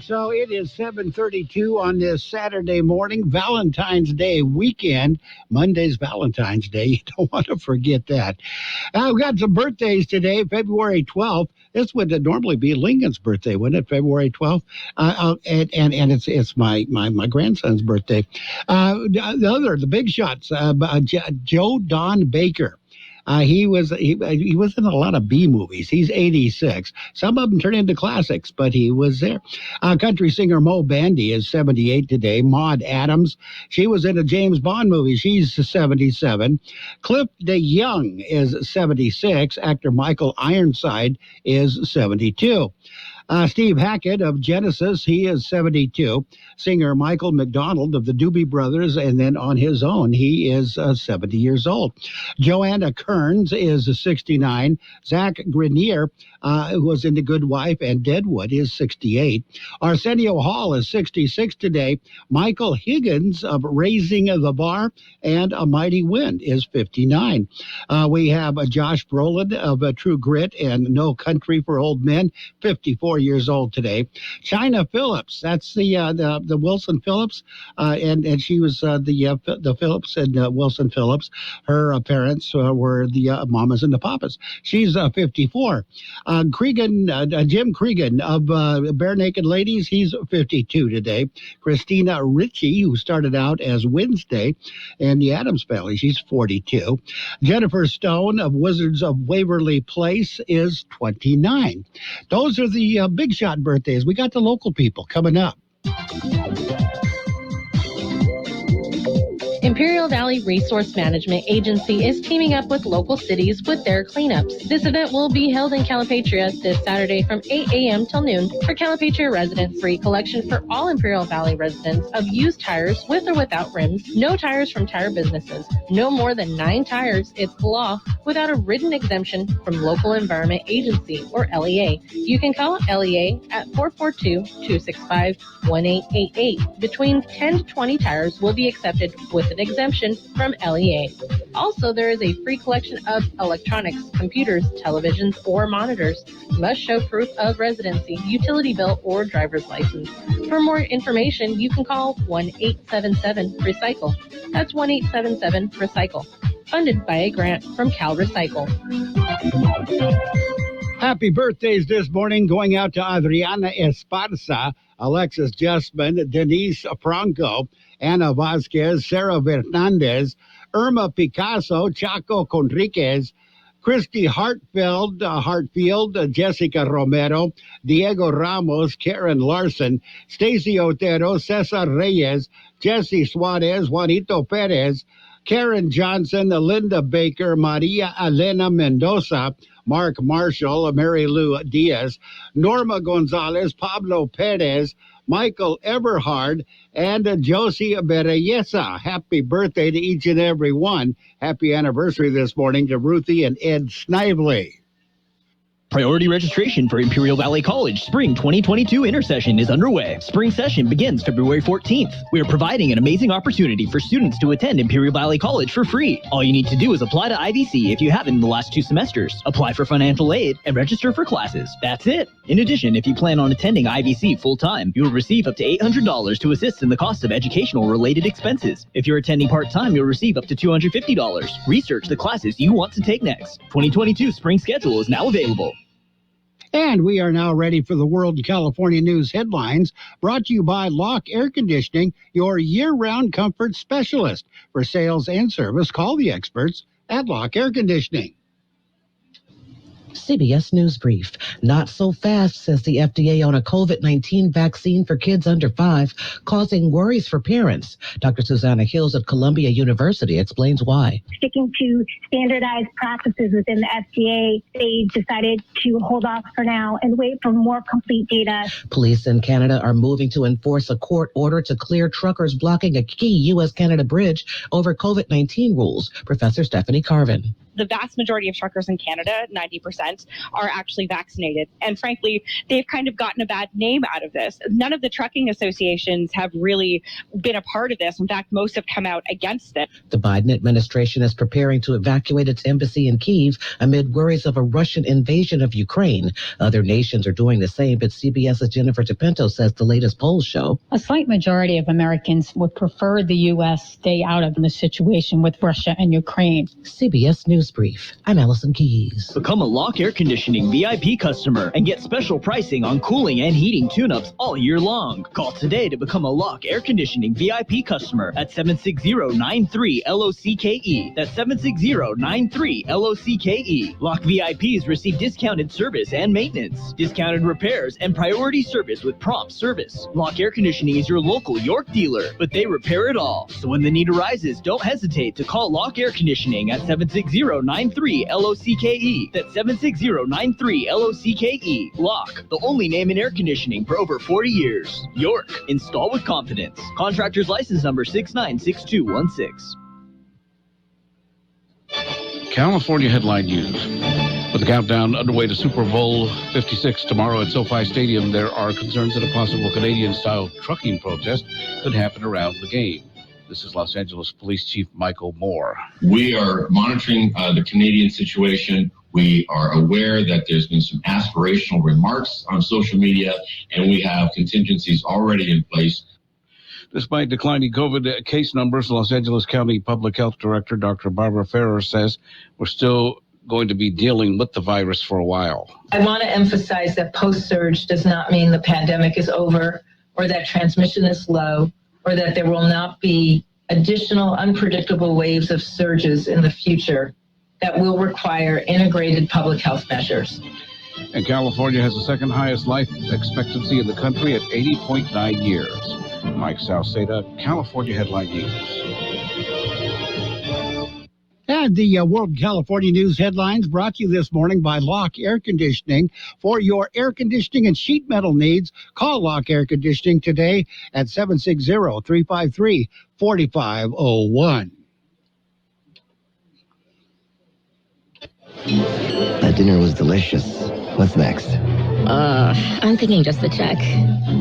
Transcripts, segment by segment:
So it is 7:32 on this Saturday morning, Valentine's Day weekend. Monday's Valentine's Day. You don't want to forget that. We've got some birthdays today, February 12th. This would normally be Lincoln's birthday, wouldn't it? February 12th. And it's my grandson's birthday. The big shots, Joe Don Baker. He was in a lot of B movies. He's 86. Some of them turned into classics, but he was there. Country singer Mo Bandy is 78 today. Maude Adams, she was in a James Bond movie. She's 77. Cliff DeYoung is 76. Actor Michael Ironside is 72. Steve Hackett of Genesis, he is 72. Singer Michael McDonald of the Doobie Brothers, and then on his own, he is 70 years old. Joanna Kearns is 69. Zach Grenier, who was in The Good Wife and Deadwood, is 68. Arsenio Hall is 66 today. Michael Higgins of Raising the Bar and A Mighty Wind is 59. We have Josh Brolin of True Grit and No Country for Old Men, 54 years old today. China Phillips, that's the Wilson Phillips, and she was the Phillips and Wilson Phillips. Her parents were the mamas and the papas. She's 54. Jim Cregan of Bare Naked Ladies, he's 52 today. Christina Ritchie, who started out as Wednesday in the Addams Family, she's 42. Jennifer Stone of Wizards of Waverly Place is 29. Those are the big shot birthdays. We got the local people coming up. Imperial Valley Resource Management Agency is teaming up with local cities with their cleanups. This event will be held in Calipatria this Saturday from 8 a.m. till noon. For Calipatria residents, free collection for all Imperial Valley residents of used tires with or without rims, no tires from tire businesses, no more than 9 tires, it's the law, without a written exemption from Local Environment Agency or LEA. You can call LEA at 442-265-1888. Between 10 to 20 tires will be accepted with an exemption from LEA. Also, there is a free collection of electronics, computers, televisions, or monitors. Must show proof of residency, utility bill, or driver's license. For more information, you can call 1-877-RECYCLE. That's 1-877-RECYCLE. Funded by a grant from Cal Recycle. Happy birthdays this morning going out to Adriana Esparza, Alexis Justman, Denise Franco, Ana Vasquez, Sarah Fernandez, Irma Picasso, Chaco Conriquez, Christy Hartfield, Jessica Romero, Diego Ramos, Karen Larson, Stacy Otero, Cesar Reyes, Jesse Suarez, Juanito Perez, Karen Johnson, Linda Baker, Maria Elena Mendoza, Mark Marshall, Mary Lou Diaz, Norma Gonzalez, Pablo Perez, Michael Eberhard, and Josie Bereyesa. Happy birthday to each and every one. Happy anniversary this morning to Ruthie and Ed Snively. Priority registration for Imperial Valley College Spring 2022 Intersession is underway. Spring session begins February 14th. We are providing an amazing opportunity for students to attend Imperial Valley College for free. All you need to do is apply to IVC if you haven't in the last 2 semesters, apply for financial aid, and register for classes. That's it. In addition, if you plan on attending IVC full-time, you will receive up to $800 to assist in the cost of educational-related expenses. If you're attending part-time, you'll receive up to $250. Research the classes you want to take next. 2022 spring schedule is now available. And we are now ready for the World California News headlines, brought to you by Lock Air Conditioning, your year-round comfort specialist. For sales and service, call the experts at Lock Air Conditioning. CBS News Brief. Not so fast, says the FDA on a COVID-19 vaccine for kids under 5, causing worries for parents. Dr. Susanna Hills at Columbia University explains why. Sticking to standardized practices within the FDA, they decided to hold off for now and wait for more complete data. Police in Canada are moving to enforce a court order to clear truckers blocking a key U.S.-Canada bridge over COVID-19 rules. Professor Stephanie Carvin. the vast majority of truckers in Canada, 90%, are actually vaccinated. And frankly, they've kind of gotten a bad name out of this. None of the trucking associations have really been a part of this. In fact, most have come out against it. The Biden administration is preparing to evacuate its embassy in Kyiv amid worries of a Russian invasion of Ukraine. Other nations are doing the same, but CBS's Jennifer Tepinto says the latest polls show a slight majority of Americans would prefer the U.S. stay out of the situation with Russia and Ukraine. CBS News Brief. I'm Allison Keyes. Become a Lock Air Conditioning VIP customer and get special pricing on cooling and heating tune-ups all year long. Call today to become a Lock Air Conditioning VIP customer at 760-93-LOCKE. That's 760-93-LOCKE. Lock VIPs receive discounted service and maintenance, discounted repairs, and priority service with prompt service. Lock Air Conditioning is your local York dealer, but they repair it all. So when the need arises, don't hesitate to call Lock Air Conditioning at 760-93-LOCKE. That's 760-93-LOCKE. Lock, the only name in air conditioning for over 40 years. York, install with confidence. Contractor's license number 696216. California headline news. With the countdown underway to Super Bowl 56 tomorrow at SoFi Stadium, there are concerns that a possible Canadian-style trucking protest could happen around the game. This is Los Angeles Police Chief Michael Moore. We are monitoring the Canadian situation. We are aware that there's been some aspirational remarks on social media, and we have contingencies already in place. Despite declining COVID case numbers, Los Angeles County Public Health Director Dr. Barbara Ferrer says we're still going to be dealing with the virus for a while. I want to emphasize that post-surge does not mean the pandemic is over or that transmission is low or that there will not be additional unpredictable waves of surges in the future that will require integrated public health measures. And California has the second highest life expectancy in the country at 80.9 years. Mike Salceda, California Headline News. And the World California News headlines brought to you this morning by Lock Air Conditioning. For your air conditioning and sheet metal needs, call Lock Air Conditioning today at 760-353-4501. That dinner was delicious. What's next? I'm thinking just the check.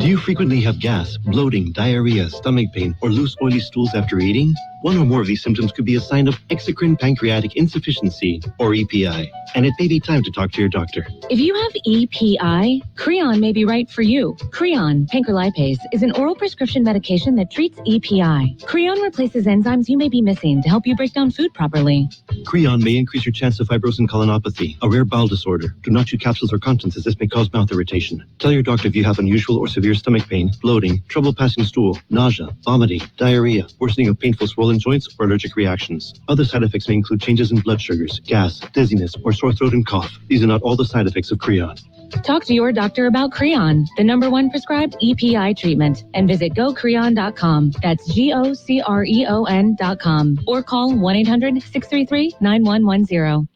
Do you frequently have gas, bloating, diarrhea, stomach pain, or loose oily stools after eating? One or more of these symptoms could be a sign of exocrine pancreatic insufficiency, or EPI, and it may be time to talk to your doctor. If you have EPI, Creon may be right for you. Creon, pancrelipase, is an oral prescription medication that treats EPI. Creon replaces enzymes you may be missing to help you break down food properly. Creon may increase your chance of fibrosing colonopathy, a rare bowel disorder. Do not chew capsules or contents as this may cause mouth irritation. Tell your doctor if you have unusual or severe stomach pain, bloating, trouble passing stool, nausea, vomiting, diarrhea, worsening of painful swollen joints, or allergic reactions. Other side effects may include changes in blood sugars, gas, dizziness, or sore throat and cough. These are not all the side effects of Creon. Talk to your doctor about Creon, the #1 prescribed EPI treatment, and visit gocreon.com. That's GOCREON.com. Or call 1-800-633-9110.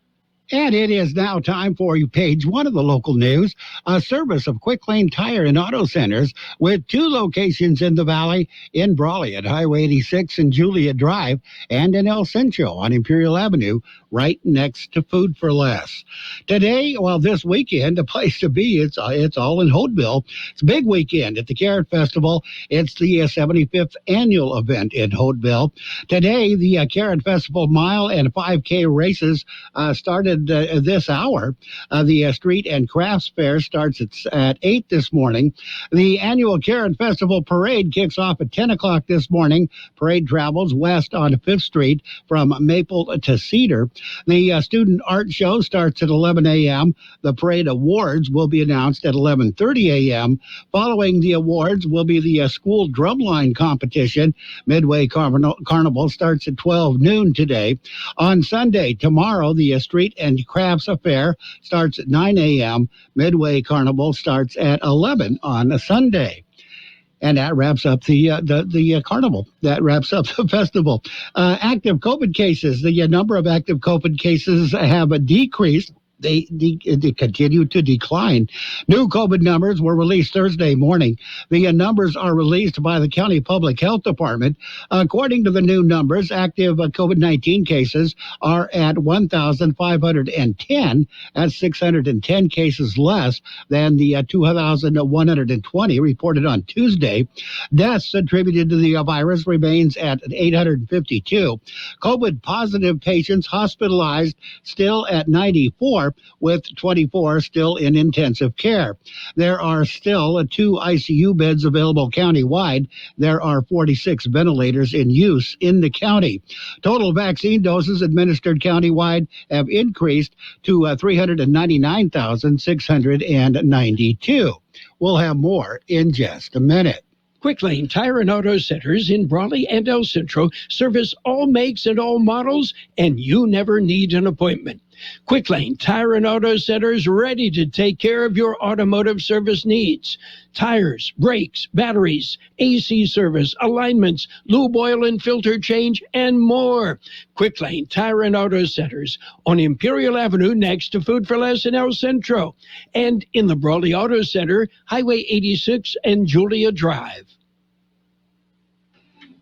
And it is now time for page one of the local news, a service of Quick Lane Tire and Auto Centers with 2 locations in the valley, in Brawley at Highway 86 and Julia Drive, and in El Centro on Imperial Avenue, right next to Food for Less. Today, this weekend, the place to be, it's all in Hodeville. It's a big weekend at the Carrot Festival. It's the 75th annual event in Hodeville. Today, the Carrot Festival Mile and 5K races started this hour. The Street and Crafts Fair starts at 8 this morning. The annual Carrot Festival Parade kicks off at 10 o'clock this morning. Parade travels west on 5th Street from Maple to Cedar. The Student Art Show starts at 11 a.m. The Parade Awards will be announced at 11:30 a.m. Following the awards will be the School Drumline Competition. Midway Carnival starts at 12 noon today. On Sunday, tomorrow, the Street and Crafts Affair starts at 9 a.m. Midway Carnival starts at 11 on a Sunday. And that wraps up the carnival. That wraps up the festival. Active COVID cases. The number of active COVID cases have decreased they continue to decline. New COVID numbers were released Thursday morning. The numbers are released by the County Public Health Department. According to the new numbers, active COVID-19 cases are at 1,510. That's 610 cases less than the 2,120 reported on Tuesday. Deaths attributed to the virus remains at 852. COVID-positive patients hospitalized still at 94, with 24 still in intensive care. There are still 2 ICU beds available countywide. There are 46 ventilators in use in the county. Total vaccine doses administered countywide have increased to 399,692. We'll have more in just a minute. Quick Lane Tire and Auto Centers in Brawley and El Centro service all makes and all models, and you never need an appointment. Quick Lane Tire and Auto Centers ready to take care of your automotive service needs. Tires, brakes, batteries, AC service, alignments, lube oil and filter change, and more. Quick Lane Tire and Auto Centers on Imperial Avenue next to Food for Less in El Centro, and in the Brawley Auto Center, Highway 86 and Julia Drive.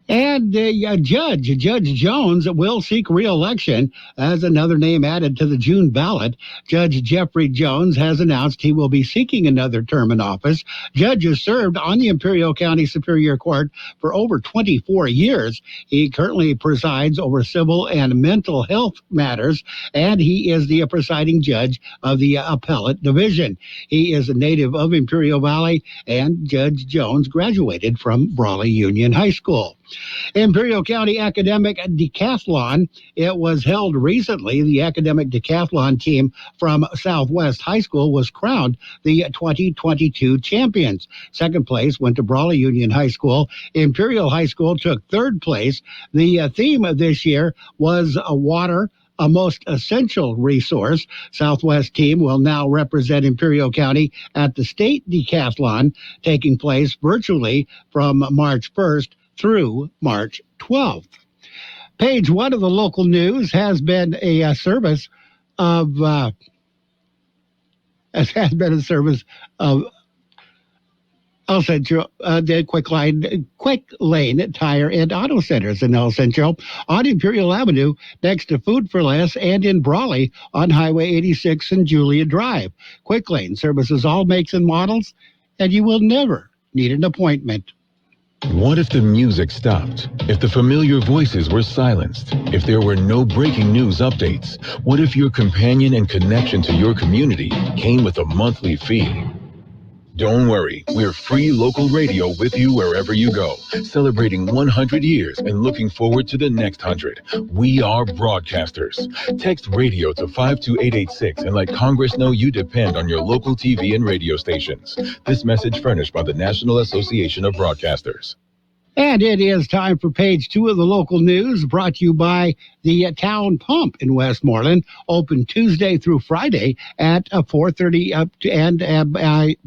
And Judge Jones will seek re-election as another name added to the June ballot. Judge Jeffrey Jones has announced he will be seeking another term in office. Judge has served on the Imperial County Superior Court for over 24 years. He currently presides over civil and mental health matters, and he is the presiding judge of the Appellate Division. He is a native of Imperial Valley, and Judge Jones graduated from Brawley Union High School. Imperial County Academic Decathlon. It was held recently. The academic decathlon team from Southwest High School was crowned the 2022 champions. Second place went to Brawley Union High School. Imperial High School took third place. The theme of this year was water, a most essential resource. Southwest team will now represent Imperial County at the state decathlon, taking place virtually from March 1st through March 12th. Page 1 of the local news has been a service of El Centro, the Quick Lane Tire and Auto Centers in El Centro on Imperial Avenue next to Food for Less, and in Brawley on Highway 86 and Julia Drive. Quick Lane services all makes and models, and you will never need an appointment. What if the music stopped? If the familiar voices were silenced? If there were no breaking news updates? What if your companion and connection to your community came with a monthly fee? Don't worry, we're free local radio with you wherever you go, celebrating 100 years and looking forward to the next 100. We are broadcasters. Text radio to 52886 and let Congress know you depend on your local TV and radio stations. This message furnished by the National Association of Broadcasters. And it is time for page 2 of the local news, brought to you by the Town Pump in Westmoreland, open Tuesday through Friday at 4:30 and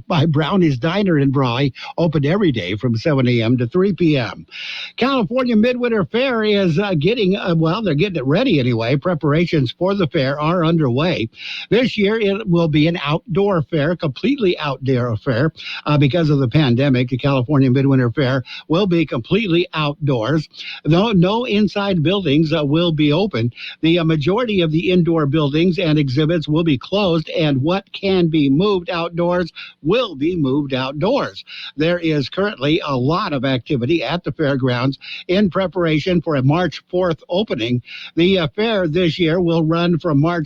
by Brownie's Diner in Brawley, open every day from 7 a.m. to 3 p.m. California Midwinter Fair is they're getting it ready anyway. Preparations for the fair are underway. This year it will be an outdoor fair, completely outdoor affair. Because of the pandemic, the California Midwinter Fair will be completely outdoors. Though no inside buildings will be open. The majority of the indoor buildings and exhibits will be closed, and what can be moved outdoors will be moved outdoors. There is currently a lot of activity at the fairgrounds in preparation for a March 4th opening. The fair this year will run from from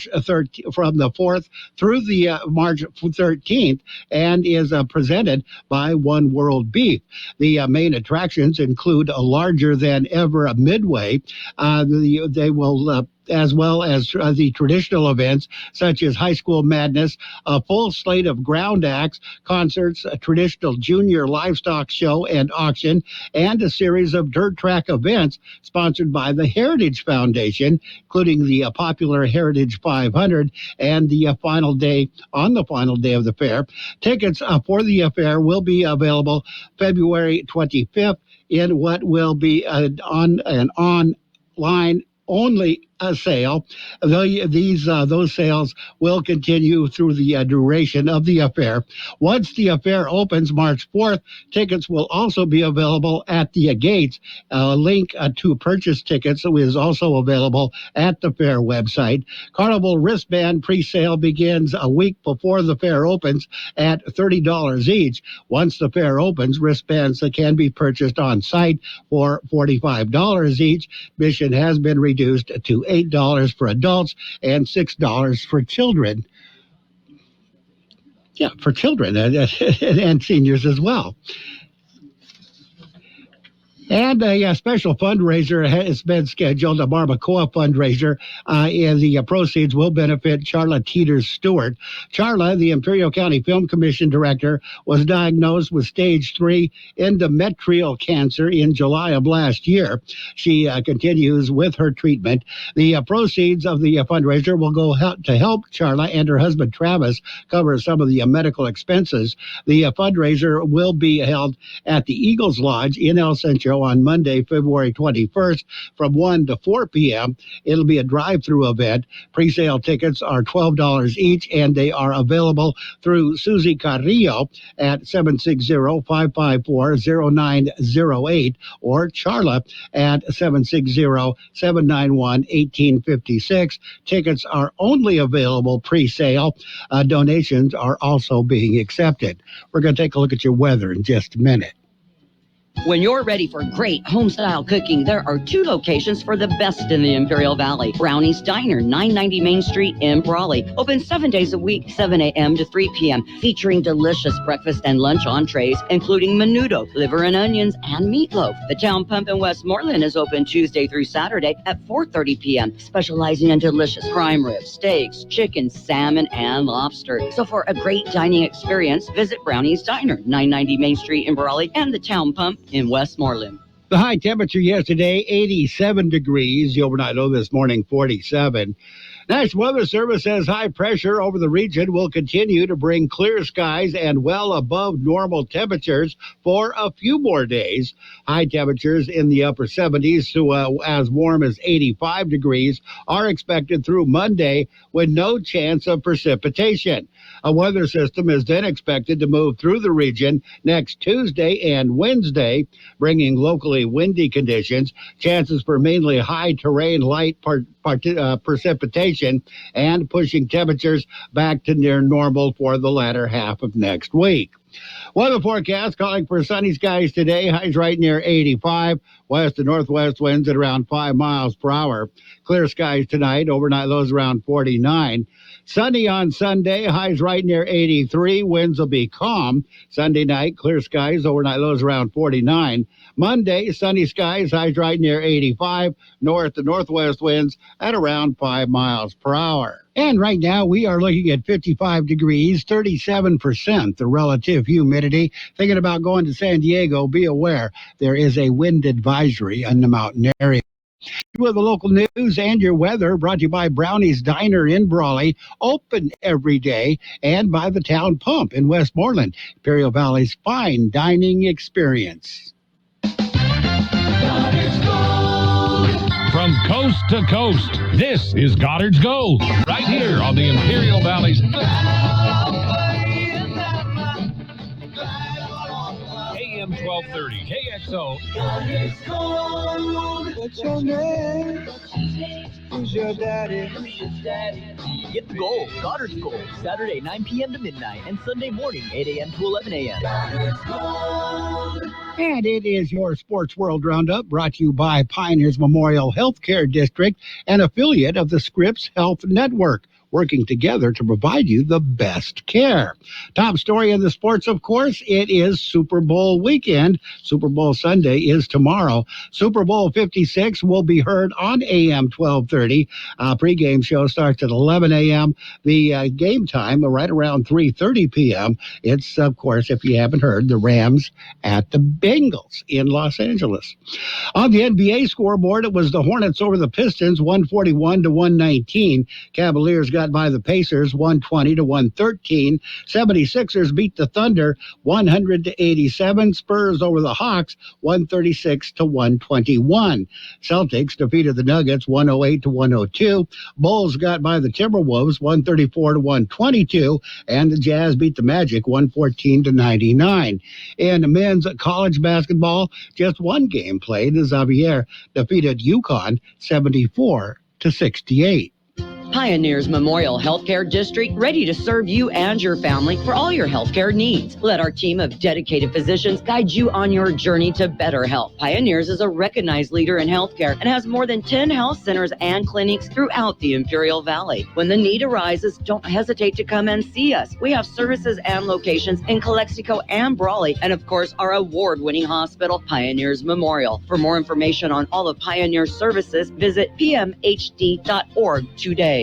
the 4th through the March 13th, and is presented by One World Beef. The main attractions include a larger than ever Midway. They will as well as the traditional events such as High School Madness, a full slate of ground acts, concerts, a traditional junior livestock show and auction, and a series of dirt track events sponsored by the Heritage Foundation, including the popular Heritage 500 and the final day of the fair. Tickets for the fair will be available February 25th in what will be on an online only sale. Those sales will continue through the duration of the affair. Once the affair opens March 4th, tickets will also be available at the gates. A link to purchase tickets is also available at the fair website. Carnival wristband pre-sale begins a week before the fair opens at $30 each. Once the fair opens, wristbands can be purchased on site for $45 each. Admission has been reduced to $8 for adults and $6 for children. Yeah, for children and seniors as well. And a special fundraiser has been scheduled, a barbacoa fundraiser, and the proceeds will benefit Charla Teeters Stewart. Charla, the Imperial County Film Commission director, was diagnosed with stage 3 endometrial cancer in July of last year. She continues with her treatment. The proceeds of the fundraiser will go to help Charla and her husband Travis cover some of the medical expenses. The fundraiser will be held at the Eagles Lodge in El Centro on Monday, February 21st from 1 to 4 p.m. It'll be a drive-through event. Pre-sale tickets are $12 each, and they are available through Susie Carrillo at 760-554-0908 or Charla at 760-791-1856. Tickets are only available pre-sale. Donations are also being accepted. We're going to take a look at your weather in just a minute. When you're ready for great home-style cooking, there are 2 locations for the best in the Imperial Valley. Brownie's Diner, 990 Main Street in Brawley. Open 7 days a week, 7 a.m. to 3 p.m., featuring delicious breakfast and lunch entrees, including menudo, liver and onions, and meatloaf. The Town Pump in Westmoreland is open Tuesday through Saturday at 4:30 p.m., specializing in delicious prime ribs, steaks, chicken, salmon, and lobster. So for a great dining experience, visit Brownie's Diner, 990 Main Street in Brawley, and the Town Pump in Westmoreland. The high temperature yesterday, 87 degrees. The overnight low this morning, 47. National Weather Service says high pressure over the region will continue to bring clear skies and well above normal temperatures for a few more days. High temperatures in the upper 70s to as warm as 85 degrees are expected through Monday with no chance of precipitation. A weather system is then expected to move through the region next Tuesday and Wednesday, bringing locally windy conditions, chances for mainly high terrain light precipitation, and pushing temperatures back to near normal for the latter half of next week. Weather forecast calling for sunny skies today. Highs right near 85. West to northwest winds at around 5 miles per hour. Clear skies tonight. Overnight lows around 49. Sunny on Sunday. Highs right near 83. Winds will be calm. Sunday night, clear skies. Overnight lows around 49. Monday, sunny skies. Highs right near 85. North to northwest winds at around 5 miles per hour. And right now, we are looking at 55 degrees, 37% the relative humidity. Thinking about going to San Diego, be aware there is a wind advisory in the mountain area. With the local news and your weather, brought to you by Brownie's Diner in Brawley, open every day, and by the Town Pump in Westmoreland, Imperial Valley's fine dining experience. From coast to coast, this is Goddard's Gold, right here on the Imperial Valley's AM 1230 KXO. Goddard's Gold. What's your name? Who's your daddy? Get the gold, Goddard's Gold, Saturday 9 p.m. to midnight and Sunday morning 8 a.m. to 11 a.m. And it is your Sports World Roundup, brought to you by Pioneers Memorial Healthcare District, an affiliate of the Scripps Health Network, working together to provide you the best care. Top story in the sports, of course, it is Super Bowl weekend. Super Bowl Sunday is tomorrow. Super Bowl 56 will be heard on AM 1230. Pregame show starts at 11 a.m. The game time right around 3:30 p.m. It's, of course, if you haven't heard, the Rams at the Bengals in Los Angeles. On the NBA scoreboard, it was the Hornets over the Pistons, 141-119. Cavaliers got got by the Pacers 120-113. 76ers beat the Thunder 100-87. Spurs over the Hawks 136-121. Celtics defeated the Nuggets 108-102. Bulls got by the Timberwolves 134-122, and the Jazz beat the Magic 114-99. In men's college basketball, just one game played. Xavier defeated UConn 74-68. Pioneers Memorial Healthcare District, ready to serve you and your family for all your healthcare needs. Let our team of dedicated physicians guide you on your journey to better health. Pioneers is a recognized leader in healthcare and has more than 10 health centers and clinics throughout the Imperial Valley. When the need arises, don't hesitate to come and see us. We have services and locations in Calexico and Brawley, and of course, our award-winning hospital, Pioneers Memorial. For more information on all of Pioneer's services, visit pmhd.org today.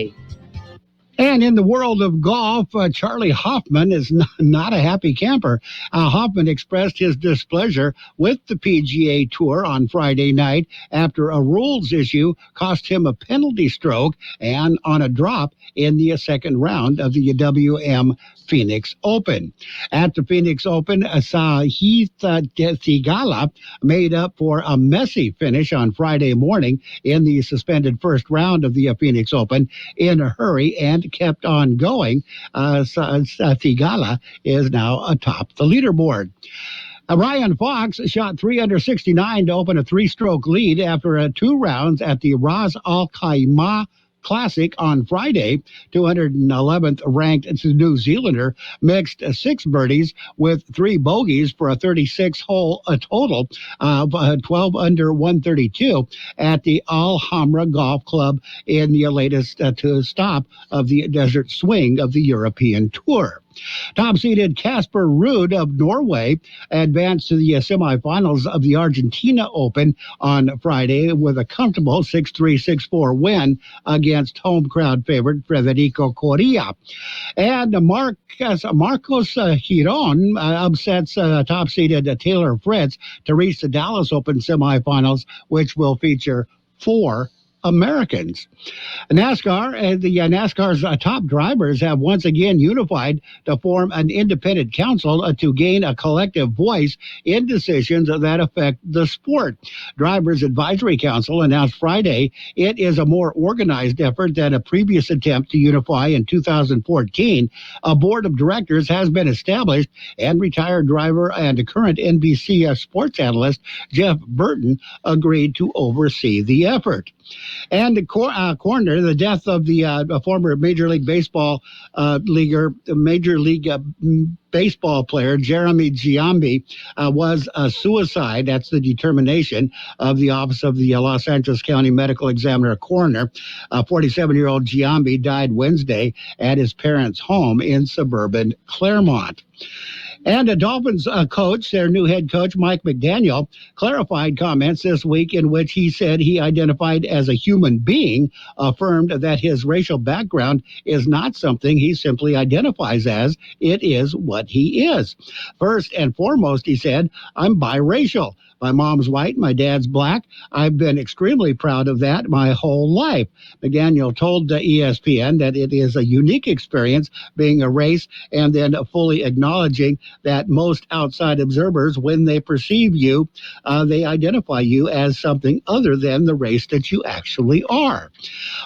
And in the world of golf, Charlie Hoffman is not a happy camper. Hoffman expressed his displeasure with the PGA Tour on Friday night after a rules issue cost him a penalty stroke and on a drop in the second round of the WM Phoenix Open. At the Phoenix Open, Sahith Theegala made up for a messy finish on Friday morning in the suspended first round of the Phoenix Open in a hurry and kept on going. Theegala is now atop the leaderboard. Ryan Fox shot 3 under 69 to open a 3-stroke lead after 2 rounds at the Ras Al Khaimah Classic on Friday. 211th ranked New Zealander mixed 6 birdies with 3 bogeys for a 36-hole total of 12 under 132 at the Al Hamra Golf Club in the latest stop of the Desert Swing of the European Tour. Top-seeded Casper Ruud of Norway advanced to the semifinals of the Argentina Open on Friday with a comfortable 6-3, 6-4 win against home crowd favorite Federico Correa. And Marcos Giron upsets top-seeded Taylor Fritz to reach the Dallas Open semifinals, which will feature 4 Americans. NASCAR, the NASCAR's top drivers have once again unified to form an independent council to gain a collective voice in decisions that affect the sport. Drivers Advisory Council announced Friday it is a more organized effort than a previous attempt to unify in 2014. A board of directors has been established, and retired driver and current NBC sports analyst Jeff Burton agreed to oversee the effort. And Corner, the death of the former Major League Baseball baseball player Jeremy Giambi was a suicide. That's the determination of the Office of the Los Angeles County Medical Examiner Coroner. 47-year-old Giambi died Wednesday at his parents' home in suburban Claremont. And a Dolphins coach, their new head coach, Mike McDaniel, clarified comments this week in which he said he identified as a human being, affirmed that his racial background is not something he simply identifies as. It is what he is. First and foremost, he said, I'm biracial. My mom's white, my dad's black. I've been extremely proud of that my whole life. McDaniel told ESPN that it is a unique experience being a race and then fully acknowledging that most outside observers, when they perceive you, they identify you as something other than the race that you actually are.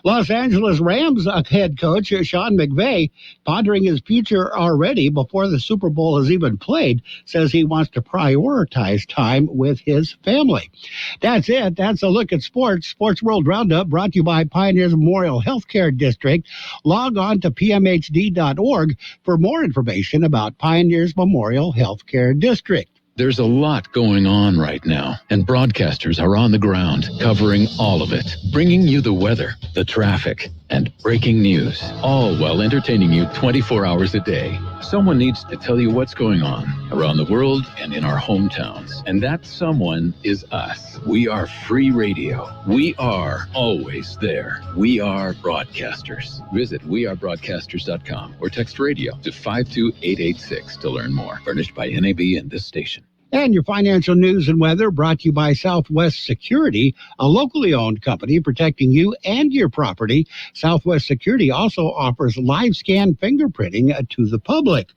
Los Angeles Rams head coach Sean McVay, pondering his future already before the Super Bowl has even played, says he wants to prioritize time with his family. That's it. That's a look at sports. Sports World Roundup brought to you by Pioneers Memorial Healthcare District. Log on to pmhd.org for more information about Pioneers Memorial Healthcare District. There's a lot going on right now, and broadcasters are on the ground covering all of it, bringing you the weather, the traffic, and breaking news, all while entertaining you 24 hours a day. Someone needs to tell you what's going on around the world and in our hometowns, and that someone is us. We are free radio. We are always there. We are broadcasters. Visit wearebroadcasters.com or text radio to 52886 to learn more. Furnished by NAB and this station. And your financial news and weather brought to you by Southwest Security, a locally owned company protecting you and your property. Southwest Security also offers live scan fingerprinting to the public.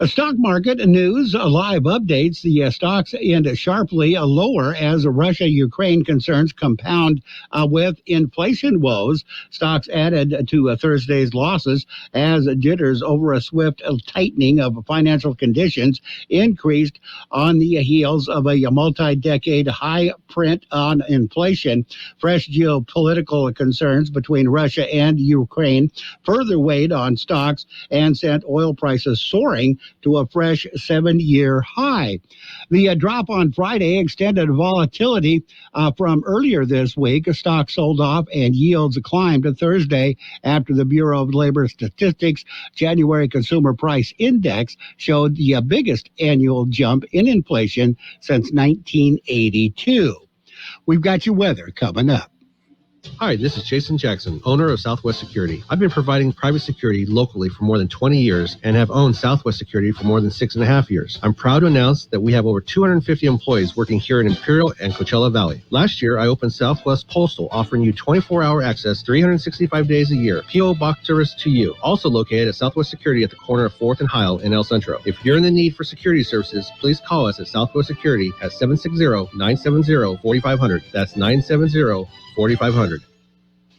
Stock market news, live updates. The stocks end sharply lower as Russia-Ukraine concerns compound with inflation woes. Stocks added to Thursday's losses as jitters over a swift tightening of financial conditions increased on the heels of a multi-decade high print on inflation. Fresh geopolitical concerns between Russia and Ukraine further weighed on stocks and sent oil prices soaring to a fresh 7-year high. The drop on Friday extended volatility from earlier this week. Stocks sold off and yields climbed Thursday after the Bureau of Labor Statistics January Consumer Price Index showed the biggest annual jump in inflation since 1982. We've got your weather coming up. Hi, this is Jason Jackson, owner of Southwest Security. I've been providing private security locally for more than 20 years and have owned Southwest Security for more than 6.5 years. I'm proud to announce that we have over 250 employees working here in Imperial and Coachella Valley. Last year, I opened Southwest Postal, offering you 24-hour access 365 days a year. P.O. Box service to you. Also located at Southwest Security at the corner of 4th and Heil in El Centro. If you're in the need for security services, please call us at Southwest Security at 760-970-4500. That's 970-4500.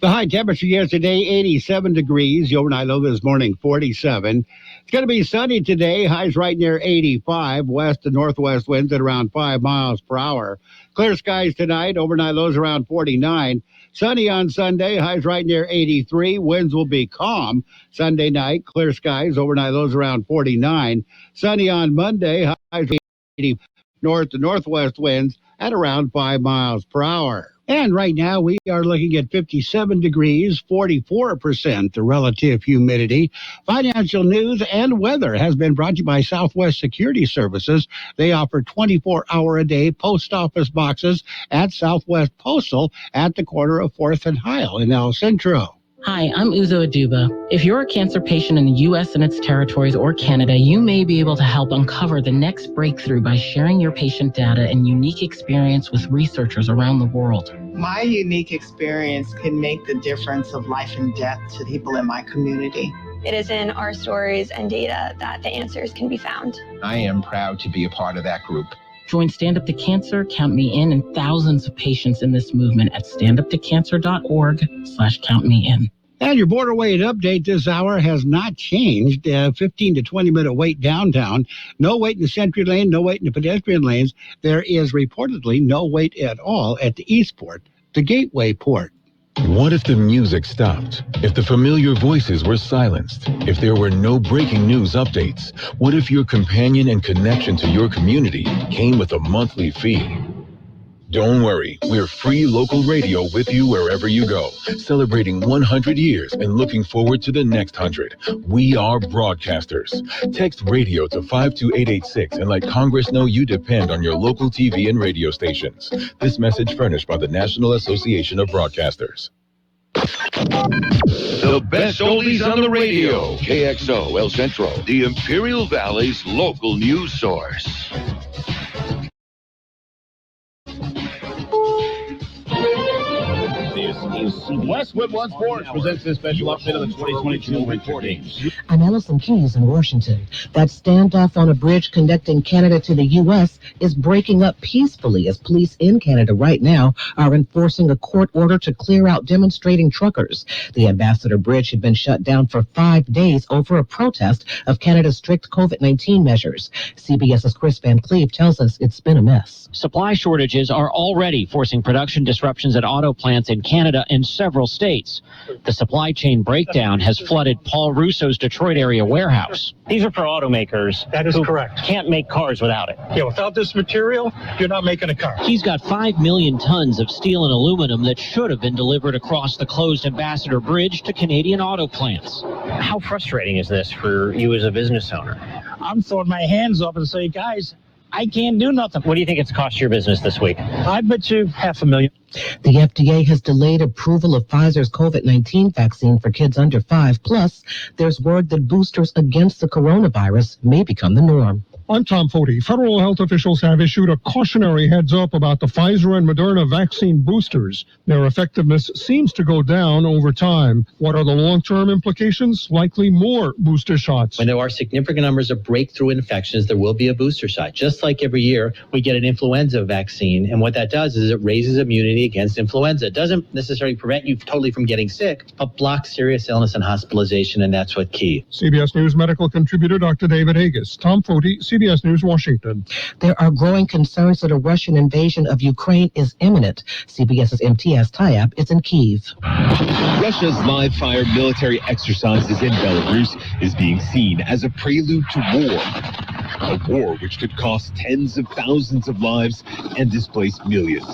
The high temperature yesterday, 87 degrees. The overnight low this morning, 47. It's going to be sunny today. Highs right near 85. West to northwest winds at around 5 miles per hour. Clear skies tonight. Overnight lows around 49. Sunny on Sunday. Highs right near 83. Winds will be calm. Sunday night, clear skies. Overnight lows around 49. Sunny on Monday. Highs 80. North to northwest winds at around 5 miles per hour. And right now we are looking at 57 degrees, 44% the relative humidity. Financial news and weather has been brought to you by Southwest Security Services. They offer 24-hour-a-day post office boxes at Southwest Postal at the corner of 4th and Heil in El Centro. Hi, I'm Uzo Aduba. If you're a cancer patient in the U.S. and its territories or Canada, you may be able to help uncover the next breakthrough by sharing your patient data and unique experience with researchers around the world. My unique experience can make the difference of life and death to people in my community. It is in our stories and data that the answers can be found. I am proud to be a part of that group. Join Stand Up to Cancer, Count Me In, and thousands of patients in this movement at standuptocancer.org/countmein. And your border wait update this hour has not changed. 15 to 20-minute wait downtown. No wait in the Sentry Lane, no wait in the pedestrian lanes. There is reportedly no wait at all at the Eastport, the Gateway Port. What if the music stopped? If the familiar voices were silenced? If there were no breaking news updates? What if your companion and connection to your community came with a monthly fee? Don't worry, we're free local radio with you wherever you go, celebrating 100 years and looking forward to the next 100. We are broadcasters. Text radio to 52886 and let Congress know you depend on your local TV and radio stations. This message furnished by the National Association of Broadcasters. The best oldies on the radio. KXO El Centro, the Imperial Valley's local news source. Westwood One Sports presents this special update of the 2022 Winter Games. I'm Allison Keyes in Washington. That standoff on a bridge connecting Canada to the U.S. is breaking up peacefully as police in Canada right now are enforcing a court order to clear out demonstrating truckers. The Ambassador Bridge had been shut down for 5 days over a protest of Canada's strict COVID-19 measures. CBS's Chris Van Cleve tells us it's been a mess. Supply shortages are already forcing production disruptions at auto plants in Canada and several states. The supply chain breakdown has flooded Paul Russo's Detroit area warehouse. These are for automakers. That is correct. Can't make cars without it. Yeah, without this material, you're not making a car. He's got 5 million tons of steel and aluminum that should have been delivered across the closed Ambassador Bridge to Canadian auto plants. How frustrating is this for you as a business owner? I'm throwing my hands up and say, guys, I can't do nothing. What do you think it's cost your business this week? I bet you $500,000. The FDA has delayed approval of Pfizer's COVID-19 vaccine for kids under 5. Plus, there's word that boosters against the coronavirus may become the norm. I'm Tom Foti. Federal health officials have issued a cautionary heads up about the Pfizer and Moderna vaccine boosters. Their effectiveness seems to go down over time. What are the long-term implications? Likely more booster shots. When there are significant numbers of breakthrough infections, there will be a booster shot. Just like every year, we get an influenza vaccine. And what that does is it raises immunity against influenza. It doesn't necessarily prevent you totally from getting sick, but blocks serious illness and hospitalization, and that's what's key. CBS News medical contributor Dr. David Agus. Tom Foti, CBS News, Washington. There are growing concerns that a Russian invasion of Ukraine is imminent. CBS's MTS tie-up is in Kyiv. Russia's live-fire military exercises in Belarus is being seen as a prelude to war. A war which could cost tens of thousands of lives and displace millions.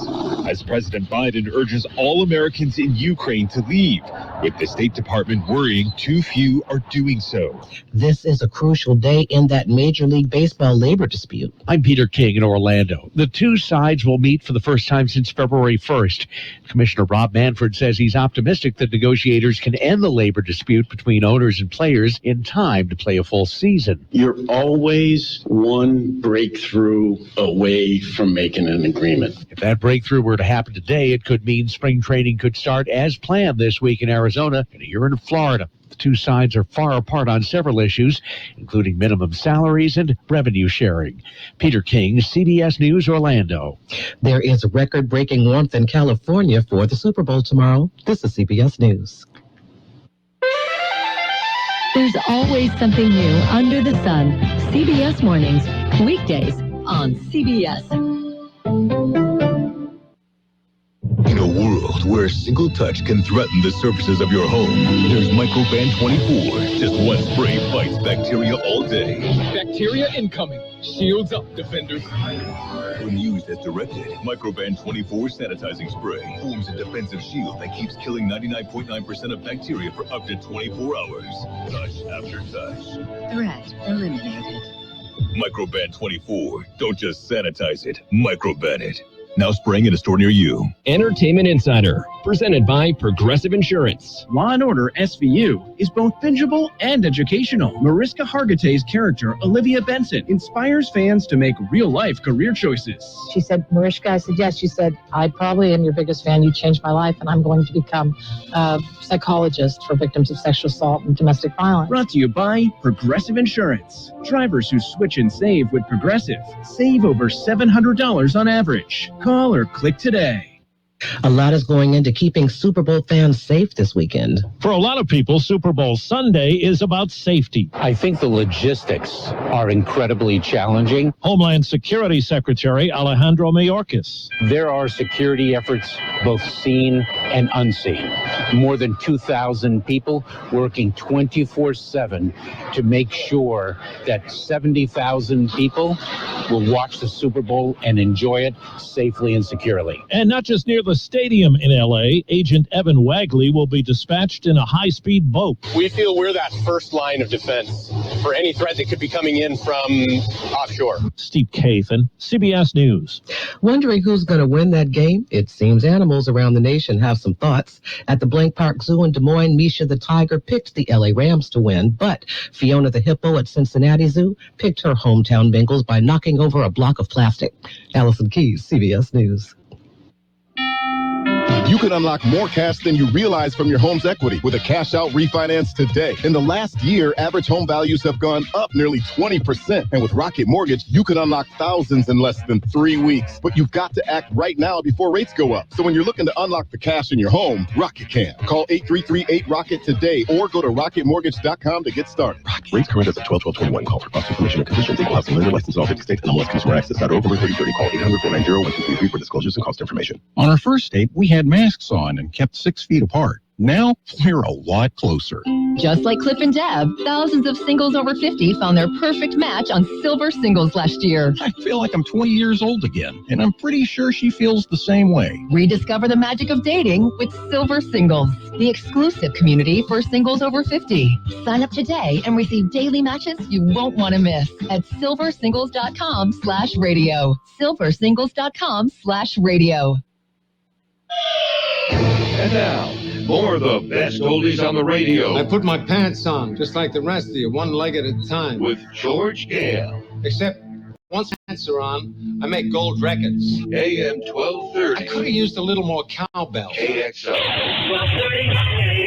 As President Biden urges all Americans in Ukraine to leave, with the State Department worrying too few are doing so. This is a crucial day in that Major League Baseball labor dispute. I'm Peter King in Orlando. The two sides will meet for the first time since February 1st. Commissioner Rob Manfred says he's optimistic that negotiators can end the labor dispute between owners and players in time to play a full season. You're always one breakthrough away from making an agreement. If that breakthrough were to happen today, it could mean spring training could start as planned this week in Arizona and here in Florida. The two sides are far apart on several issues, including minimum salaries and revenue sharing. Peter King, CBS News, Orlando. There is record-breaking warmth in California for the Super Bowl tomorrow. This is CBS News. There's always something new under the sun. CBS Mornings, weekdays on CBS. In a world where a single touch can threaten the surfaces of your home, there's Microban 24. Just one spray fights bacteria all day. Bacteria incoming. Shields up, defenders. When used as directed, Microban 24 sanitizing spray forms a defensive shield that keeps killing 99.9% of bacteria for up to 24 hours. Touch after touch. Threat eliminated. Microban 24. Don't just sanitize it, Microban it. Now spraying in a store near you. Entertainment Insider, presented by Progressive Insurance. Law & Order SVU is both bingeable and educational. Mariska Hargitay's character, Olivia Benson, inspires fans to make real-life career choices. She said, Mariska, I said, yes. She said, I probably am your biggest fan. You changed my life, and I'm going to become a psychologist for victims of sexual assault and domestic violence. Brought to you by Progressive Insurance. Drivers who switch and save with Progressive save over $700 on average. Call or click today. A lot is going into keeping Super Bowl fans safe this weekend. For a lot of people, Super Bowl Sunday is about safety. I think the logistics are incredibly challenging. Homeland Security Secretary Alejandro Mayorkas. There are security efforts, both seen and unseen. More than 2,000 people working 24/7 to make sure that 70,000 people will watch the Super Bowl and enjoy it safely and securely. And not just near the stadium in L.A., Agent Evan Wagley will be dispatched in a high-speed boat. We feel we're that first line of defense for any threat that could be coming in from offshore. Steve Kathan, CBS News. Wondering who's going to win that game? It seems animals around the nation have some thoughts. At the Blank Park Zoo in Des Moines, Misha the tiger picked the L.A. Rams to win, but Fiona the hippo at Cincinnati Zoo picked her hometown Bengals by knocking over a block of plastic. Allison Keys, CBS News. You can unlock more cash than you realize from your home's equity with a cash-out refinance today. In the last year, average home values have gone up nearly 20%. And with Rocket Mortgage, you can unlock thousands in less than 3 weeks. But you've got to act right now before rates go up. So when you're looking to unlock the cash in your home, Rocket can. Call 833-8ROCKET today or go to rocketmortgage.com to get started. Rates current as of 12/12/21. Call for cost information and conditions. Equal housing lender license in all 50 states. And MLSConsumerAccess.org. Over 3030. Call 800-490-1233 for disclosures and cost information. On our first date, we had masks on and kept 6 feet apart. Now, we're a lot closer. Just like Cliff and Deb, thousands of singles over 50 found their perfect match on Silver Singles last year. I feel like I'm 20 years old again, and I'm pretty sure she feels the same way. Rediscover the magic of dating with Silver Singles, the exclusive community for singles over 50. Sign up today and receive daily matches you won't want to miss at silversingles.com/radio. silversingles.com/radio. And now, more of the best oldies on the radio. I put my pants on, just like the rest of you, one leg at a time. With George Gale. Except Once pants are on, I make gold records. AM 1230. I could have used a little more cowbell. KXO. 1230.